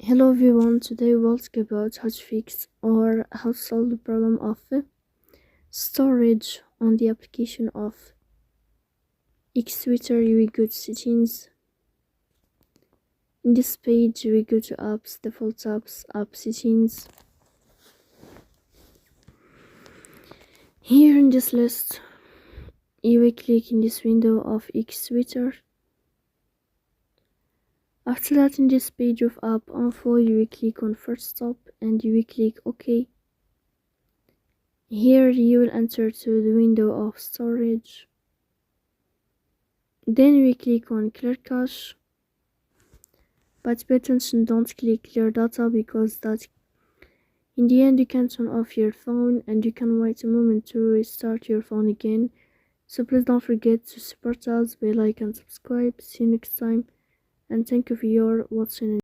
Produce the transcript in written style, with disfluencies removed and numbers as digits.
Hello everyone, today we'll talk about how to fix or how to solve the problem of storage on the application of Twitter. We go to settings. In this page we go to apps, default apps, app settings. Here in this list you will click in this window of Twitter. After that, in this page of app info, you will click on first stop and you will click OK. Here you will enter to the window of storage. Then you will click on clear cache. But pay attention, don't click clear data because that in the end you can turn off your phone and you can wait a moment to restart your phone again. So please don't forget to support us by like and subscribe. See you next time. And thank you for your watching.